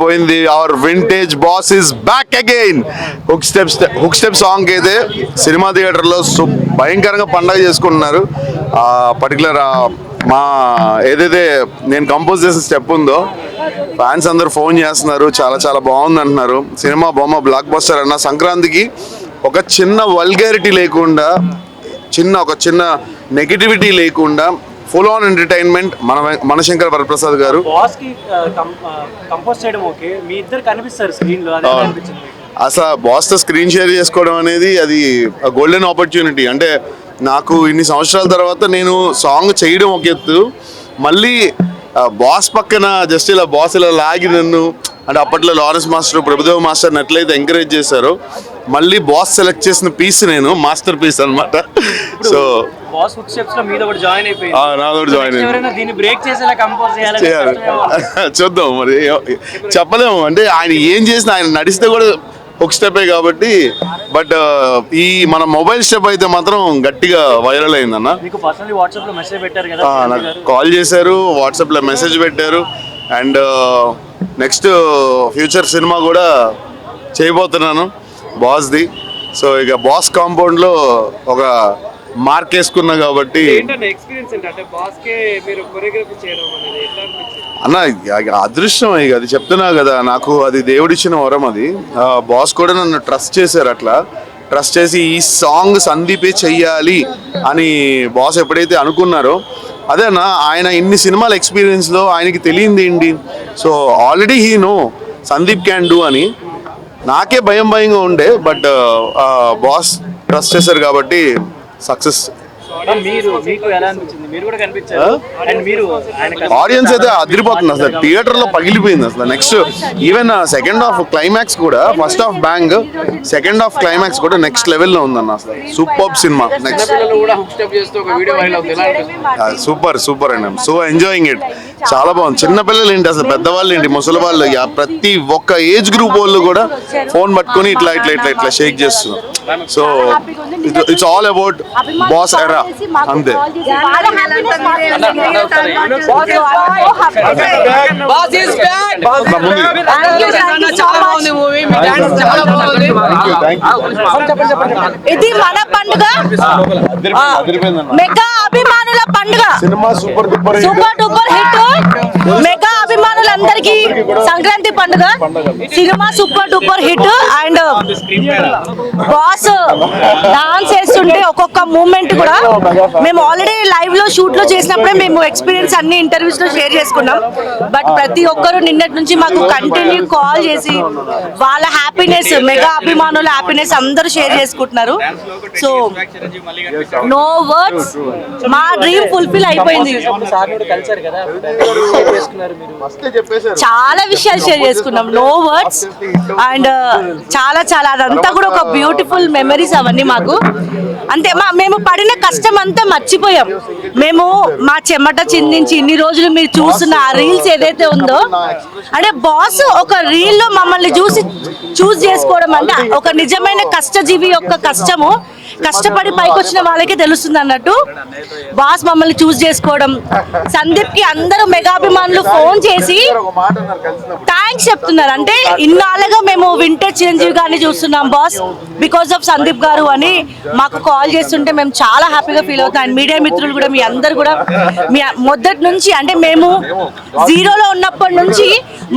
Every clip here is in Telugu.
పోయింది. Our vintage boss is back again. Hook step song అయితే సినిమా థియేటర్లో భయంకరంగా పండగ చేసుకుంటున్నారు. పర్టికులర్ మా ఏదైతే నేను కంపోజ్ చేసిన స్టెప్ ఉందో ఫ్యాన్స్ అందరూ ఫోన్ చేస్తున్నారు, చాలా చాలా బాగుంది అంటున్నారు. సినిమా బొమ్మ బ్లాక్ బస్టర్ అన్న. సంక్రాంతికి ఒక చిన్న వల్గారిటీ లేకుండా, ఒక చిన్న నెగిటివిటీ లేకుండా full on entertainment Manashankar Varaprasad గారు. అసలు బాస్తో స్క్రీన్ షేర్ చేసుకోవడం అనేది అది గోల్డెన్ ఆపర్చునిటీ. అంటే నాకు ఇన్ని సంవత్సరాల తర్వాత నేను సాంగ్ చేయడం ఒక ఎత్తు, మళ్ళీ బాస్ పక్కన జస్ట్ ఇలా బాస్ ఇలా లాగి నన్ను, అంటే అప్పట్లో లారెన్స్ మాస్టర్, ప్రభుదేవ్ మాస్టర్ని ఎట్లయితే ఎంకరేజ్ చేశారో మళ్ళీ బాస్ సెలెక్ట్ చేసిన పీస్ నేను మాస్టర్ పీస్ అనమాట. సో చూద్దాం మరి, చెప్పలేము. అంటే ఆయన ఏం చేసినా, ఆయన నడిస్తే కూడా ఒక స్టెప్పే కాబట్టి. బట్ ఈ మన మొబైల్ స్టెప్ అయితే మాత్రం గట్టిగా వైరల్ అయిందన్న. నాకు కాల్ చేశారు, వాట్సాప్లో మెసేజ్ పెట్టారు. అండ్ నెక్స్ట్ ఫ్యూచర్ సినిమా కూడా చేయబోతున్నాను బాస్ది. సో ఇక బాస్ కాంపౌండ్లో ఒక మార్క్ వేసుకున్నా కాబట్టి అన్న అదృష్టం. ఇక అది చెప్తున్నా కదా, నాకు అది దేవుడిచ్చిన వరం. అది బాస్ కూడా నన్ను ట్రస్ట్ చేశారు. అట్లా ట్రస్ట్ చేసి ఈ సాంగ్ సందీపే చెయ్యాలి అని బాస్ ఎప్పుడైతే అనుకున్నారో, అదేనా ఆయన ఇన్ని సినిమాల ఎక్స్పీరియన్స్లో ఆయనకి తెలియంది ఏంటి. So already he no Sandeep can do అని. నాకే భయంగా ఉండే, బట్ బాస్ ట్రస్ట్ చేశారు కాబట్టి సక్సెస్. ఆడియన్స్ అయితే అదిరిపోతుంది అసలు, థియేటర్ లో పగిలిపోయింది అసలు. Next even second half climax కూడా, first half bang, second half climax కూడా నెక్స్ట్ లెవెల్లో ఉందన్న. అసలు సూపర్ సినిమా. నెక్స్ట్ సూపర్ అండి, సో ఎంజాయింగ్ ఇట్. చాలా బాగుంది. చిన్నపిల్లలు ఏంటి అసలు, పెద్దవాళ్ళు ఏంటి, ముసలి వాళ్ళు, ప్రతి ఒక్క ఏజ్ గ్రూప్ వాళ్ళు కూడా ఫోన్ పట్టుకొని ఇట్లా ఇట్లా ఇట్లా ఇట్లా షేక్ చేస్తున్నారు. So it's all about boss era అంతే. ఇది మన పండుగ, మెగా అభిమానుల పండుగ. Cinema super duper hit. Mega అభిమానులందరికీ సంక్రాంతి పండుగ. Cinema super duper hit. And boss dance చేస్తుంటే ఒక్కొక్క మూమెంట్ కూడా మేము ఆల్రెడీ లైవ్ లో షూట్ లో చేసినప్పుడే మేము ఎక్స్పీరియన్స్ అన్ని ఇంటర్వ్యూస్ లో షేర్ చేసుకున్నాం. బట్ ప్రతి ఒక్కరు నిన్నటి నుంచి మాకు కంటిన్యూ కాల్ చేసి వాళ్ళ హ్యాపీనెస్, మెగా అభిమానుల హ్యాపీనెస్ అందరూ షేర్ చేసుకుంటున్నారు. సో నో వర్డ్స్, మా డ్రీమ్ ఫుల్ఫిల్ అయిపోయింది. చాలా విషయాలు షేర్ చేసుకున్నాం, నో వర్డ్స్. అండ్ చాలా చాలా అదంతా కూడా ఒక బ్యూటిఫుల్ మెమరీస్ అవన్నీ మాకు. అంతే, మేము పడిన కష్టం అంతా మర్చిపోయాం. మేము మా చెమట చిందించి ఇన్ని రోజులు మీరు చూస్తున్న ఆ రీల్స్ ఏదైతే ఉందో, అంటే బాస్ ఒక రీల్ లో మమ్మల్ని చూస్ చేసుకోవడం అంటే ఒక నిజమైన కష్టజీవి యొక్క కష్టము, కష్టపడి పైకి వచ్చిన వాళ్ళకే తెలుస్తుంది అన్నట్టు. బాస్ మమ్మల్ని చూస్ చేసుకోవడం, సందీప్ కి అందరూ మెగాభిమానులు ఫోన్ చేసి థ్యాంక్స్ చెప్తున్నారు. అంటే ఇన్నాళ్ళుగా మేము వింటేజ్ చిరంజీవి గారిని చూస్తున్నాం బాస్ బికాస్ ఆఫ్ సందీప్ గారు అని మాకు కాల్ చేస్తుంటే మేము చాలా హ్యాపీగా ఫీల్ అవుతాం. అండ్ మీడియా మిత్రులు కూడా, మీ అందరు కూడా, మీ మొదటి నుంచి అంటే మేము జీరోలో ఉన్నప్పటి నుంచి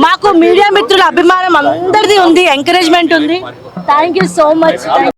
మాకు మీడియా మిత్రుల అభిమానం అందరిది ఉంది, ఎంకరేజ్మెంట్ ఉంది. Thank you so much.